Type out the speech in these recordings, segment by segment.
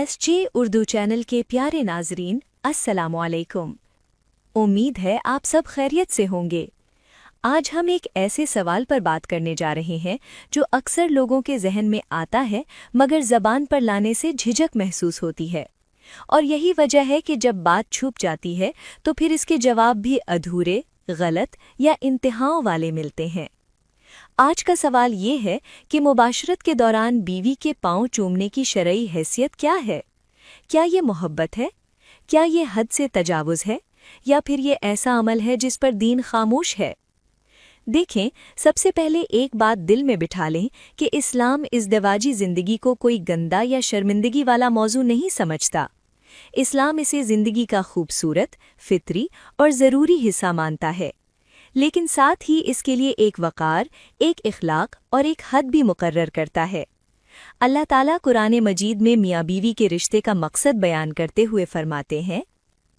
SJ Urdu channel के प्यारे नाजरीन, अस्सलामुअलैकुम। उम्मीद है आप सब खैरियत से होंगे। आज हम एक ऐसे सवाल पर बात करने जा रहे हैं जो अक्सर लोगों के जहन में आता है मगर ज़बान पर लाने से झिझक महसूस होती है, और यही वजह है कि जब बात छुप जाती है तो फिर इसके जवाब भी अधूरे, गलत या इंतहाओं वाले मिलते हैं। आज का सवाल ये है कि मुबाशरत के दौरान बीवी के पांव चूमने की शरई हैसियत क्या है? क्या ये मोहब्बत है? क्या ये हद से तजावुज़ है? या फिर ये ऐसा अमल है जिस पर दीन खामोश है? देखें, सबसे पहले एक बात दिल में बिठा लें कि इस्लाम इज़्दिवाजी ज़िंदगी को कोई गंदा या शर्मिंदगी वाला मौजू नहीं समझता। इस्लाम इसे ज़िंदगी का खूबसूरत, फितरी और ज़रूरी हिस्सा मानता है, लेकिन साथ ही इसके लिए एक वक़ार, एक इखलाक और एक हद भी मुकर्रर करता है। अल्लाह ताला कुरान मजीद में मियाँ बीवी के रिश्ते का मकसद बयान करते हुए फरमाते हैं,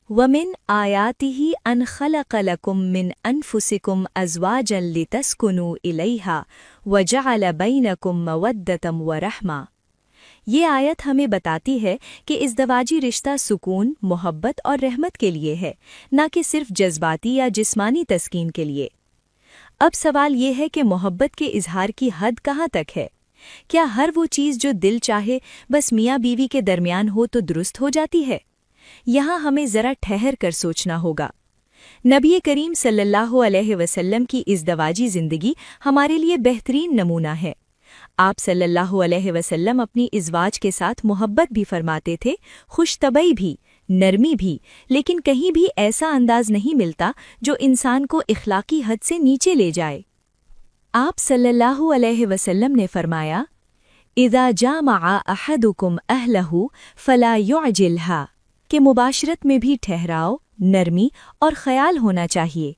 वमिन आयातिही अन खलक़ लकुम मिन अनफुसिकुम अज़वाजन लितस्कुनू इलैहा वजअल बैनकुम मवद्दतम व रहमा। ये आयत हमें बताती है कि इज़्दिवाजी रिश्ता सुकून, मोहब्बत और रहमत के लिए है, न कि सिर्फ जज्बाती या जिस्मानी तस्कीन के लिए। अब सवाल ये है कि मोहब्बत के इजहार की हद कहाँ तक है? क्या हर वो चीज़ जो दिल चाहे बस मियाँ बीवी के दरमियान हो तो दुरुस्त हो जाती है? यहाँ हमें ज़रा ठहर कर सोचना होगा। नबी करीम सल्लल्लाहु अलैहि वसल्लम की इज़्दिवाजी ज़िंदगी हमारे लिए बेहतरीन नमूना है। आप सल्लल्लाहु अलैहि वसल्लम अपनी इज़वाज के साथ मोहब्बत भी फरमाते थे, खुशतबई भी, नरमी भी, लेकिन कहीं भी ऐसा अंदाज नहीं मिलता जो इंसान को इखलाकी हद से नीचे ले जाए। आप सल्लल्लाहु अलैहि वसल्लम ने फरमाया, इज़ा जामअ अहदुकुम अहलहु फला युअजिलहा, कि मुबाशरत में भी ठहराव, नरमी और ख्याल होना चाहिए।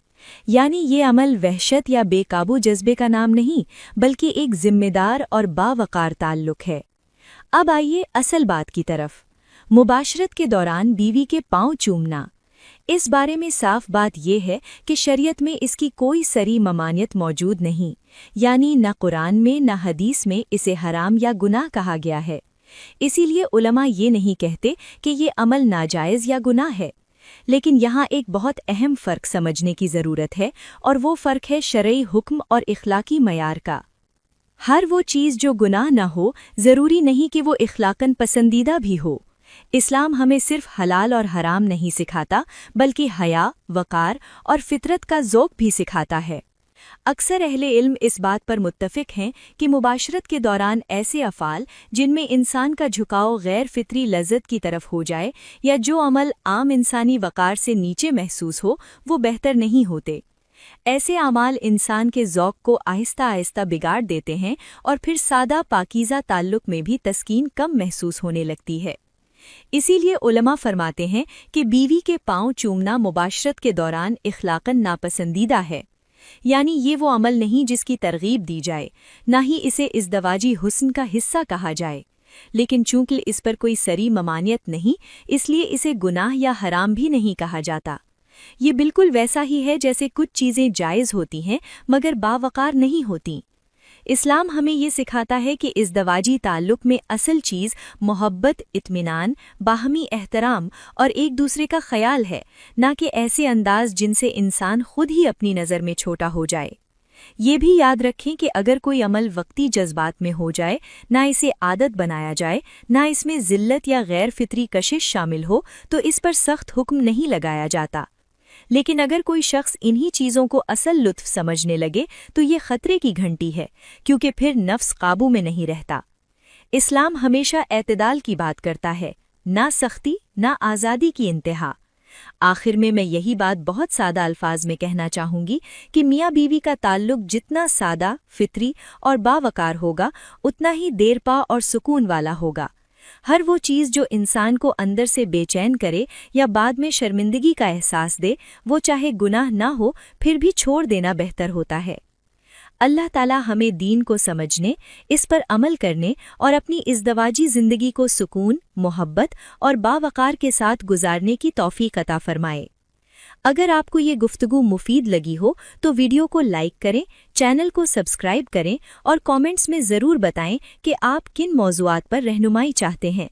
यानी ये अमल वहशत या बेकाबू जज्बे का नाम नहीं, बल्कि एक जिम्मेदार और बावकार ताल्लुक है। अब आइए असल बात की तरफ। मुबाशरत के दौरान बीवी के पांव चूमना, इस बारे में साफ बात यह है कि शरीयत में इसकी कोई सरी ममानियत मौजूद नहीं, यानी न कुरान में न हदीस में इसे हराम या गुनाह कहा गया है। इसीलिए उलमा ये नहीं कहते कि ये अमल नाजायज़ या गुनाह है। लेकिन यहाँ एक बहुत अहम फ़र्क समझने की ज़रूरत है, और वो फ़र्क है शरई हुक्म और इखलाकी मयार का। हर वो चीज़ जो गुनाह न हो, ज़रूरी नहीं कि वो इखलाकन पसंदीदा भी हो। इस्लाम हमें सिर्फ हलाल और हराम नहीं सिखाता, बल्कि हया, वक़ार और फितरत का ज़ौक़ भी सिखाता है। अक्सर अहले इल्म इस बात पर मुत्तफ़िक हैं कि मुबाशरत के दौरान ऐसे अफ़ाल जिनमें इंसान का झुकाव गैर फितरी लज़्ज़त की तरफ हो जाए, या जो अमल आम इंसानी वक़ार से नीचे महसूस हो, वो बेहतर नहीं होते। ऐसे अमाल इंसान के ज़ौक़ को आहिस्ता आहिस्ता बिगाड़ देते हैं, और फिर सादा पाकीज़ा ताल्लुक़ में भी तस्कीन कम महसूस होने लगती है। इसीलिए उलमा फरमाते हैं कि बीवी के पाँव चूमना मुबाशरत के दौरान इखलाकन नापसंदीदा है, यानी ये वो अमल नहीं जिसकी तरगीब दी जाए, ना ही इसे इज़्दिवाजी हुस्न का हिस्सा कहा जाए। लेकिन चूंकि इस पर कोई सरी ममानियत नहीं, इसलिए इसे गुनाह या हराम भी नहीं कहा जाता। ये बिल्कुल वैसा ही है जैसे कुछ चीज़ें जायज़ होती हैं मगर बावकार नहीं होती। इस्लाम हमें ये सिखाता है कि इज़्दिवाजी ताल्लुक़ में असल चीज़ मोहब्बत, इत्मीनान, बाहमी एहतराम और एक दूसरे का ख्याल है, ना कि ऐसे अंदाज जिनसे इंसान खुद ही अपनी नज़र में छोटा हो जाए। ये भी याद रखें कि अगर कोई अमल वक्ती जज्बात में हो जाए, ना इसे आदत बनाया जाए, ना इसमें ज़िल्लत या गैर फितरी कशिश शामिल हो, तो इस पर सख्त हुक्म नहीं लगाया जाता। लेकिन अगर कोई शख्स इन्हीं चीज़ों को असल लुत्फ़ समझने लगे तो ये ख़तरे की घंटी है, क्योंकि फिर नफ्स काबू में नहीं रहता। इस्लाम हमेशा एतदाल की बात करता है, ना सख्ती ना आज़ादी की इंतहा। आखिर में मैं यही बात बहुत सादा अल्फाज में कहना चाहूँगी कि मियाँ बीवी का ताल्लुक़ जितना सादा, फितरी और बावकार होगा, उतना ही देरपा और सुकून वाला होगा। हर वो चीज़ जो इंसान को अंदर से बेचैन करे या बाद में शर्मिंदगी का एहसास दे, वो चाहे गुनाह ना हो फिर भी छोड़ देना बेहतर होता है। अल्लाह ताला हमें दीन को समझने, इस पर अमल करने और अपनी इज़्दिवाजी ज़िंदगी को सुकून, मोहब्बत और बावकार के साथ गुजारने की तौफीक अता फरमाए। अगर आपको ये गुफ्तगू मुफीद लगी हो तो वीडियो को लाइक करें, चैनल को सब्सक्राइब करें और कमेंट्स में ज़रूर बताएं कि आप किन मौज़ूआत पर रहनुमाई चाहते हैं।